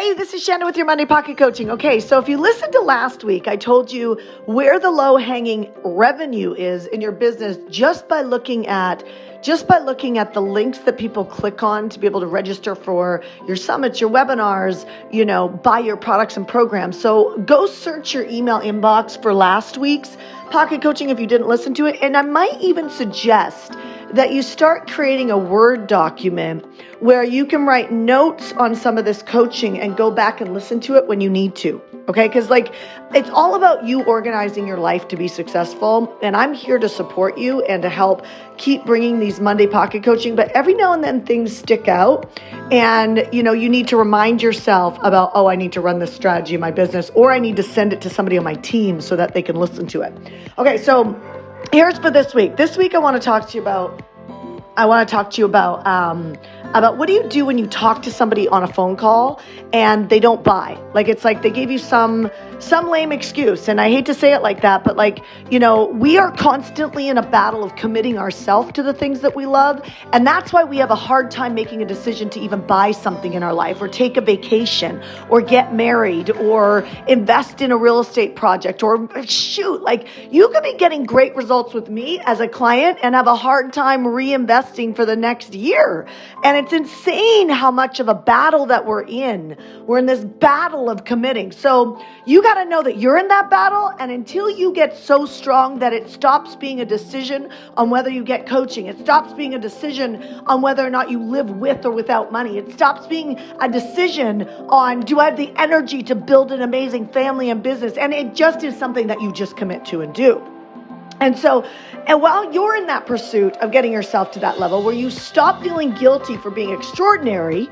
Hey, this is Shannon with your Monday Pocket Coaching. Okay, so if you listened to last week, I told you where the low-hanging revenue is in your business just by looking at the links that people click on to be able to register for your summits, your webinars, buy your products and programs. So go search your email inbox for last week's Pocket Coaching if you didn't listen to it. And I might even suggest that you start creating a Word document where you can write notes on some of this coaching and go back and listen to it when you need to. Okay, because it's all about you organizing your life to be successful. And I'm here to support you and to help keep bringing these Monday Pocket Coaching. But every now and then things stick out and, you need to remind yourself about, I need to run this strategy in my business, or I need to send it to somebody on my team so that they can listen to it. Okay, so here's for this week. This week I want to talk to you about what do you do when you talk to somebody on a phone call and they don't buy? It's like they gave you some lame excuse. And I hate to say it like that, but we are constantly in a battle of committing ourselves to the things that we love. And that's why we have a hard time making a decision to even buy something in our life, or take a vacation, or get married, or invest in a real estate project, or you could be getting great results with me as a client and have a hard time reinvesting for the next year. And it's insane how much of a battle that we're in. We're in this battle of committing. So you got to know that you're in that battle. And until you get so strong that it stops being a decision on whether you get coaching, it stops being a decision on whether or not you live with or without money, it stops being a decision on, do I have the energy to build an amazing family and business? And it just is something that you just commit to and do. And while you're in that pursuit of getting yourself to that level where you stop feeling guilty for being extraordinary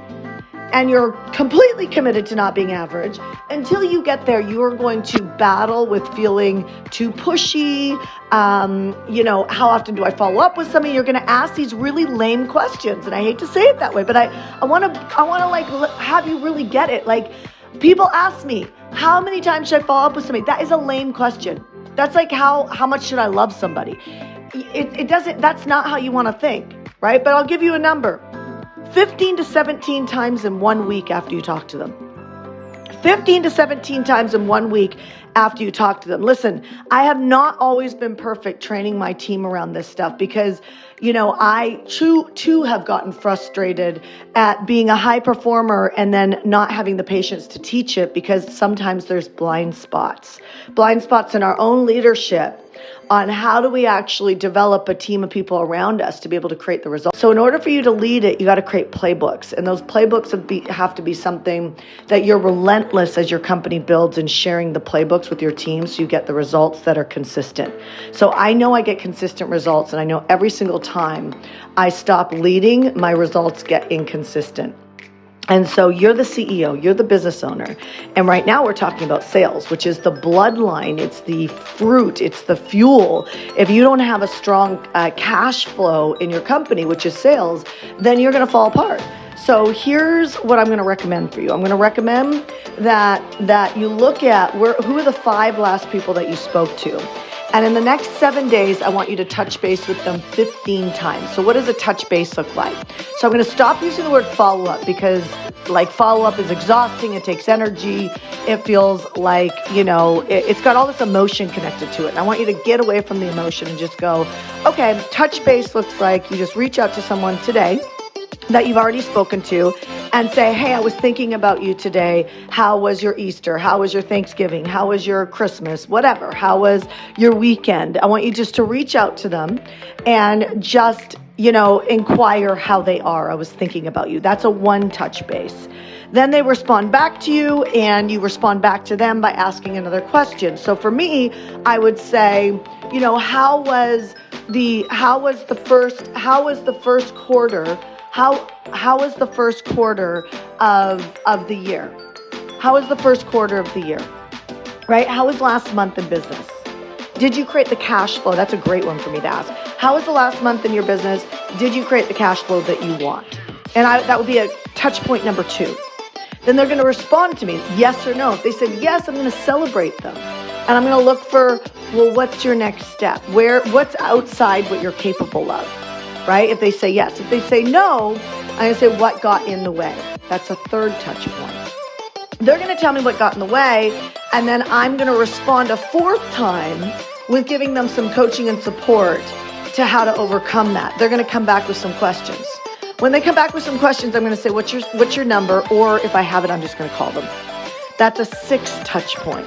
and you're completely committed to not being average, until you get there, you are going to battle with feeling too pushy. How often do I follow up with somebody? You're going to ask these really lame questions. And I hate to say it that way, but I want to have you really get it. People ask me, how many times should I follow up with somebody? That is a lame question. That's like how much should I love somebody? That's not how you want to think, right? But I'll give you a number. 15 to 17 times in 1 week after you talk to them. 15 to 17 times in 1 week after you talk to them. Listen, I have not always been perfect training my team around this stuff because, I too have gotten frustrated at being a high performer and then not having the patience to teach it, because sometimes there's blind spots in our own leadership on how do we actually develop a team of people around us to be able to create the results. So in order for you to lead it, you got to create playbooks. And those playbooks have to be something that you're relentless as your company builds in sharing the playbooks with your team so you get the results that are consistent. So I know I get consistent results, and I know every single time I stop leading, my results get inconsistent. And so you're the CEO, you're the business owner. And right now we're talking about sales, which is the bloodline. It's the fruit. It's the fuel. If you don't have a strong cash flow in your company, which is sales, then you're going to fall apart. So here's what I'm going to recommend for you. I'm going to recommend that you look at who are the 5 last people that you spoke to. And in the next 7 days, I want you to touch base with them 15 times. So what does a touch base look like? So I'm going to stop using the word follow-up, because follow-up is exhausting. It takes energy. It feels like, it's got all this emotion connected to it. And I want you to get away from the emotion and just go, okay, touch base looks like you just reach out to someone today that you've already spoken to and say, hey, I was thinking about you today. How was your Easter? How was your Thanksgiving? How was your Christmas? Whatever. How was your weekend? I want you just to reach out to them and just, inquire how they are. I was thinking about you. That's a one touch base. Then they respond back to you, and you respond back to them by asking another question. So for me, I would say, how was the first quarter? How was the first quarter of the year? How was the first quarter of the year? Right? How was last month in business? Did you create the cash flow? That's a great one for me to ask. How was the last month in your business? Did you create the cash flow that you want? And that would be a touch point number 2. Then they're going to respond to me, yes or no. If they said yes, I'm going to celebrate them. And I'm going to look for, what's your next step? What's outside what you're capable of? Right? If they say yes. If they say no, I'm going to say, what got in the way? That's a third touch point. They're going to tell me what got in the way, and then I'm going to respond a fourth time with giving them some coaching and support to how to overcome that. They're going to come back with some questions. When they come back with some questions, I'm going to say, what's your number? Or if I have it, I'm just going to call them. That's a 6 touch point.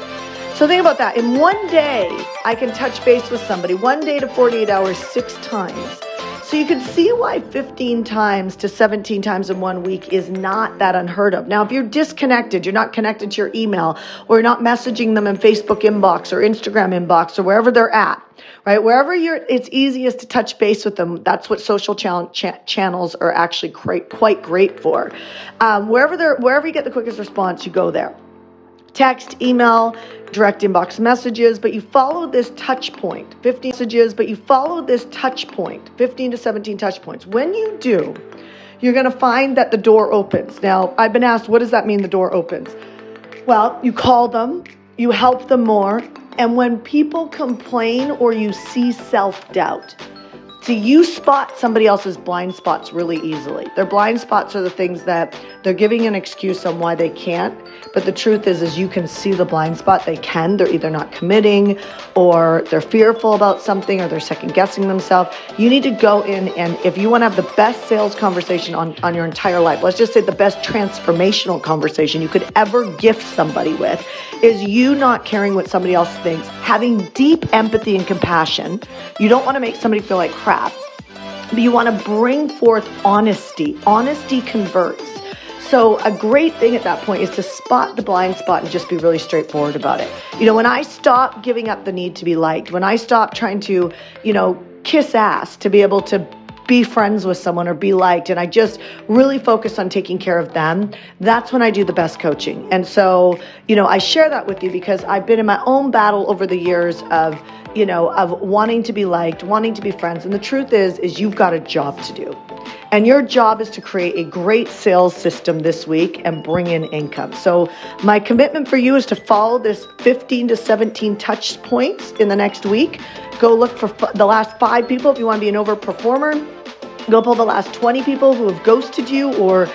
So think about that. In one day, I can touch base with somebody, 1 day to 48 hours, 6 times. So you can see why 15 times to 17 times in 1 week is not that unheard of. Now, if you're disconnected, you're not connected to your email, or you're not messaging them in Facebook inbox or Instagram inbox or wherever they're at, right? Wherever it's easiest to touch base with them. That's what social channels are actually quite great for. Wherever you get the quickest response, you go there. Text, email, direct inbox messages, but you follow this touch point, 15 messages, but you follow this touch point, 15 to 17 touch points. When you do, you're going to find that the door opens. Now, I've been asked, what does that mean the door opens? Well, you call them, you help them more, and when people complain or you see self-doubt, see, you spot somebody else's blind spots really easily. Their blind spots are the things that they're giving an excuse on why they can't. But the truth is you can see the blind spot. They can. They're either not committing, or they're fearful about something, or they're second guessing themselves. You need to go in, and if you want to have the best sales conversation on your entire life, let's just say the best transformational conversation you could ever gift somebody with, is you not caring what somebody else thinks, having deep empathy and compassion. You don't want to make somebody feel like crap, but you want to bring forth honesty. Honesty converts. So a great thing at that point is to spot the blind spot and just be really straightforward about it. When I stop giving up the need to be liked, when I stop trying to, kiss ass to be able to be friends with someone or be liked, and I just really focus on taking care of them, that's when I do the best coaching. And so, I share that with you because I've been in my own battle over the years of wanting to be liked, wanting to be friends. And the truth is you've got a job to do. And your job is to create a great sales system this week and bring in income. So my commitment for you is to follow this 15 to 17 touch points in the next week. Go look for the last 5 people if you want to be an overperformer. Go pull the last 20 people who have ghosted you or,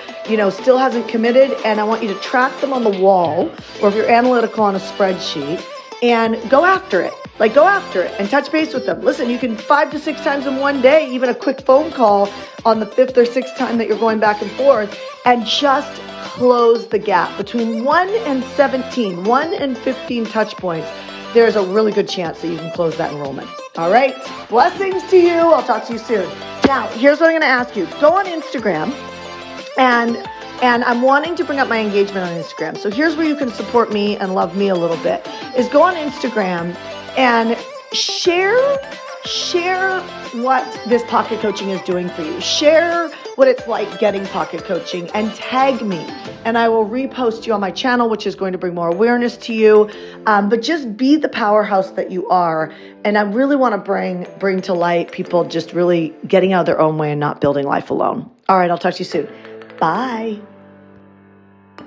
still hasn't committed. And I want you to track them on the wall, or if you're analytical, on a spreadsheet, and go after it. Go after it and touch base with them. Listen, you can 5 to 6 times in one day, even a quick phone call on the 5th or 6th time that you're going back and forth, and just close the gap between 1 and 17, 1 and 15 touch points. There's a really good chance that you can close that enrollment. All right. Blessings to you. I'll talk to you soon. Now, here's what I'm going to ask you. Go on Instagram, and I'm wanting to bring up my engagement on Instagram. So here's where you can support me and love me a little bit, is go on Instagram and share what this pocket coaching is doing for you. Share what it's like getting pocket coaching and tag me, and I will repost you on my channel, which is going to bring more awareness to you. But just be the powerhouse that you are. And I really want to bring to light people just really getting out of their own way and not building life alone. All right, I'll talk to you soon. Bye.